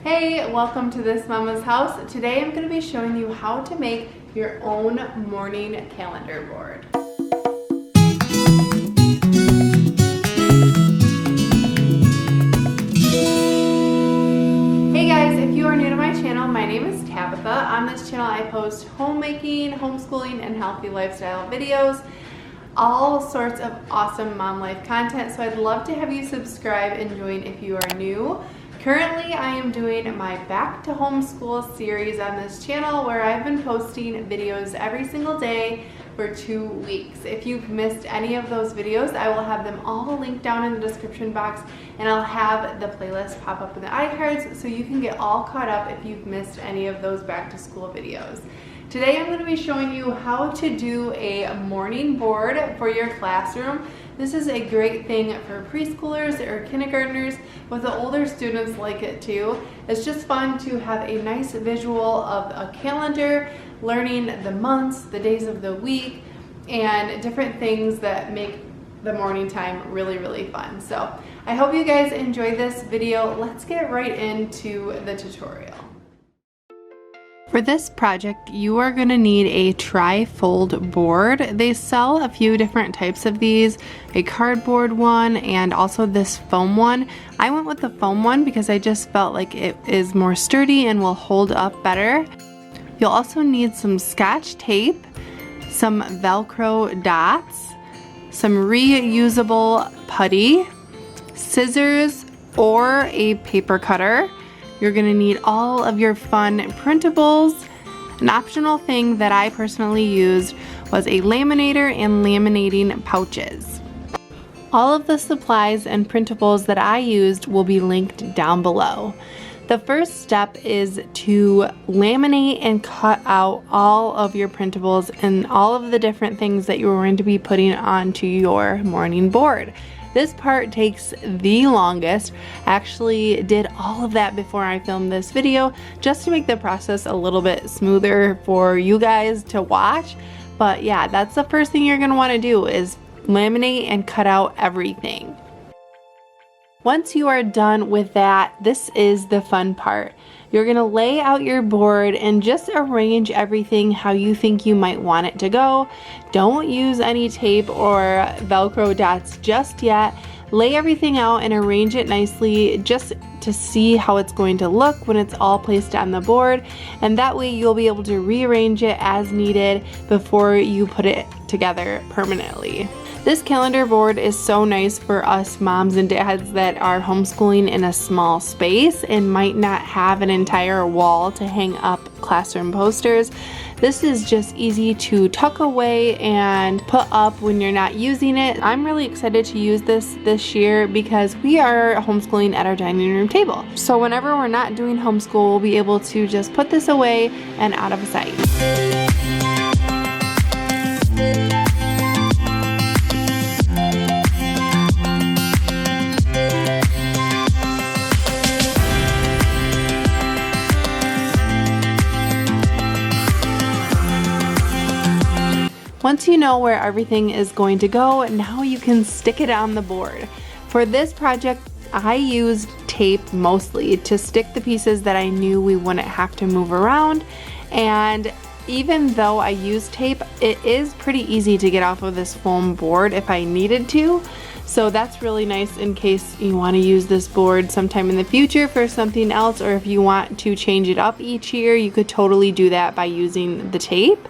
Hey, welcome to This Mama's House. Today I'm going to be showing you how to make your own morning calendar board. Hey guys, if you are new to my channel, my name is Tabitha. On this channel I post homemaking, homeschooling, and healthy lifestyle videos. All sorts of awesome mom life content, so I'd love to have you subscribe and join if you are new. Currently, I am doing my Back to Homeschool series on this channel where I've been posting videos every single day for 2 weeks. If you've missed any of those videos, I will have them all linked down in the description box, and I'll have the playlist pop up in the iCards so you can get all caught up if you've missed any of those back to school videos. Today I'm going to be showing you how to do a morning board for your classroom. This is a great thing for preschoolers or kindergartners, but the older students like it too. It's just fun to have a nice visual of a calendar, learning the months, the days of the week, and different things that make the morning time really, really fun. So I hope you guys enjoy this video. Let's get right into the tutorial. For this project, you are going to need a tri-fold board. They sell a few different types of these, a cardboard one and also this foam one. I went with the foam one because I just felt like it is more sturdy and will hold up better. You'll also need some Scotch tape, some Velcro dots, some reusable putty, scissors, or a paper cutter. You're going to need all of your fun printables. An optional thing that I personally used was a laminator and laminating pouches. All of the supplies and printables that I used will be linked down below. The first step is to laminate and cut out all of your printables and all of the different things that you're going to be putting onto your morning board. This part takes the longest. I actually did all of that before I filmed this video just to make the process a little bit smoother for you guys to watch. But yeah, that's the first thing you're going to want to do is laminate and cut out everything. Once you are done with that, this is the fun part. You're going to lay out your board and just arrange everything how you think you might want it to go. Don't use any tape or Velcro dots just yet. Lay everything out and arrange it nicely just to see how it's going to look when it's all placed on the board. And that way you'll be able to rearrange it as needed before you put it together permanently. This calendar board is so nice for us moms and dads that are homeschooling in a small space and might not have an entire wall to hang up classroom posters. This is just easy to tuck away and put up when you're not using it. I'm really excited to use this year because we are homeschooling at our dining room table. So whenever we're not doing homeschool, we'll be able to just put this away and out of sight. Once you know where everything is going to go, now you can stick it on the board. For this project, I used tape mostly to stick the pieces that I knew we wouldn't have to move around. And even though I used tape, it is pretty easy to get off of this foam board if I needed to. So that's really nice in case you want to use this board sometime in the future for something else, or if you want to change it up each year, you could totally do that by using the tape.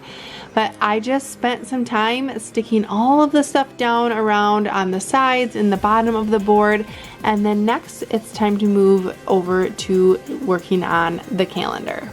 But I just spent some time sticking all of the stuff down around on the sides and the bottom of the board, and then next it's time to move over to working on the calendar.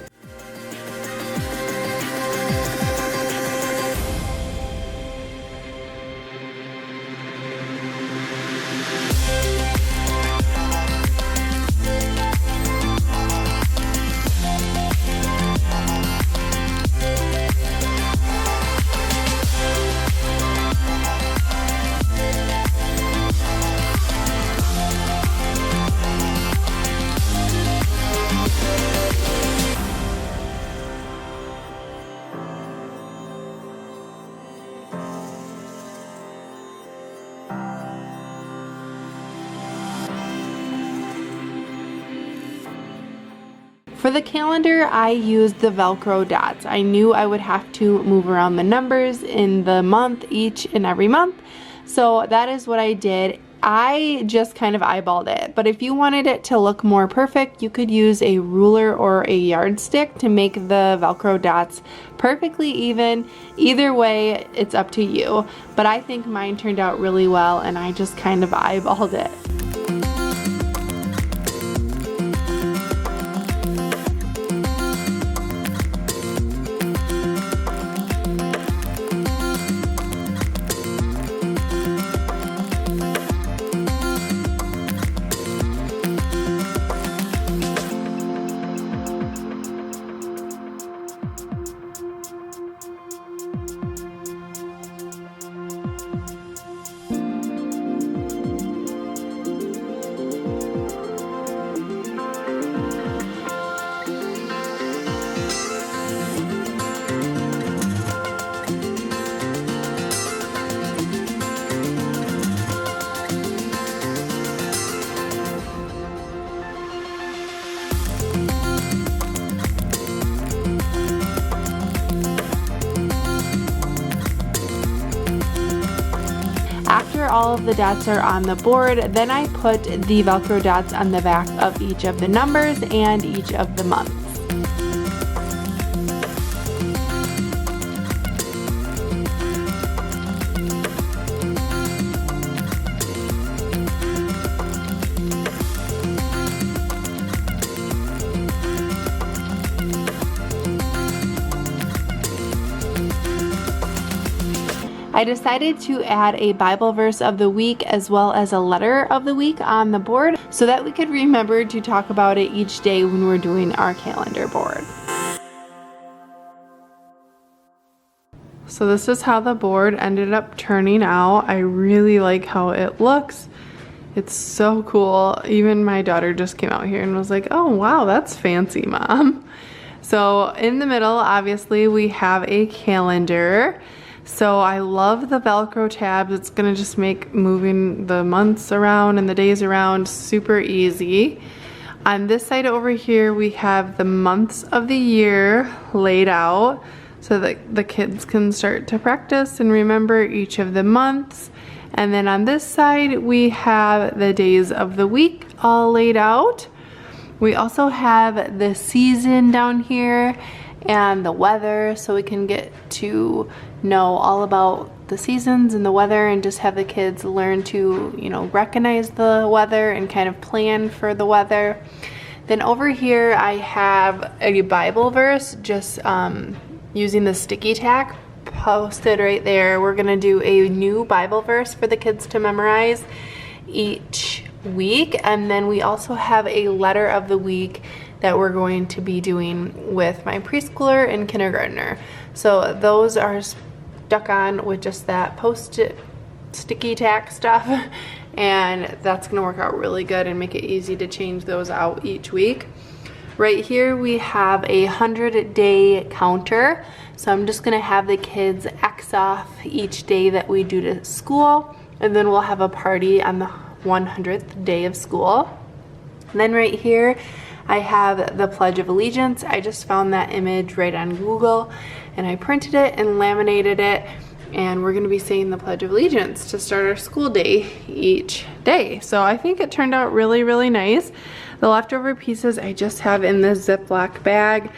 For the calendar, I used the Velcro dots. I knew I would have to move around the numbers in the month, each and every month. So that is what I did. I just kind of eyeballed it, but if you wanted it to look more perfect, you could use a ruler or a yardstick to make the Velcro dots perfectly even. Either way, it's up to you, but I think mine turned out really well and I just kind of eyeballed it. After all of the dots are on the board, then I put the Velcro dots on the back of each of the numbers and each of the months. I decided to add a Bible verse of the week as well as a letter of the week on the board so that we could remember to talk about it each day when we're doing our calendar board. So this is how the board ended up turning out. I really like how it looks. It's so cool. Even my daughter just came out here and was like, oh wow, that's fancy, Mom. So in the middle, obviously, we have a calendar. So I love the Velcro tabs. It's gonna just make moving the months around and the days around super easy. On this side over here, we have the months of the year laid out so that the kids can start to practice and remember each of the months. And then on this side, we have the days of the week all laid out. We also have the season down here and the weather, so we can get to know all about the seasons and the weather and just have the kids learn to, you know, recognize the weather and kind of plan for the weather. Then over here I have a Bible verse just using the sticky tack posted right there. We're gonna do a new Bible verse for the kids to memorize each week, and then we also have a letter of the week that we're going to be doing with my preschooler and kindergartner. So those are stuck on with just that post-it sticky tack stuff, and that's gonna work out really good and make it easy to change those out each week. Right here we have a 100-day counter. So I'm just gonna have the kids X off each day that we do to school, and then we'll have a party on the 100th day of school. And then right here I have the Pledge of Allegiance. I just found that image right on Google and I printed it and laminated it, and we're gonna be saying the Pledge of Allegiance to start our school day each day. So I think it turned out really, really nice. The leftover pieces I just have in this Ziploc bag.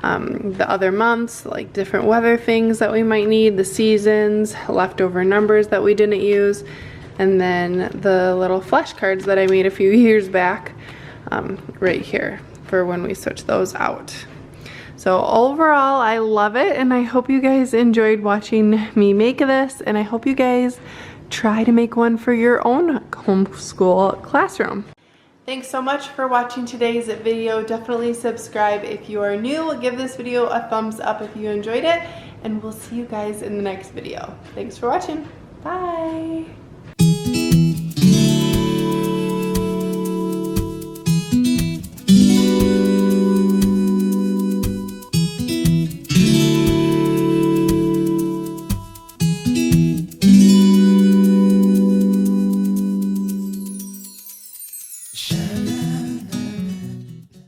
The other months, like different weather things that we might need, the seasons, leftover numbers that we didn't use, and then the little flashcards that I made a few years back right here for when we switch those out. So overall, I love it, and I hope you guys enjoyed watching me make this, and I hope you guys try to make one for your own homeschool classroom. Thanks so much for watching today's video. Definitely subscribe if you are new. Give this video a thumbs up if you enjoyed it, and we'll see you guys in the next video. Thanks for watching. Bye.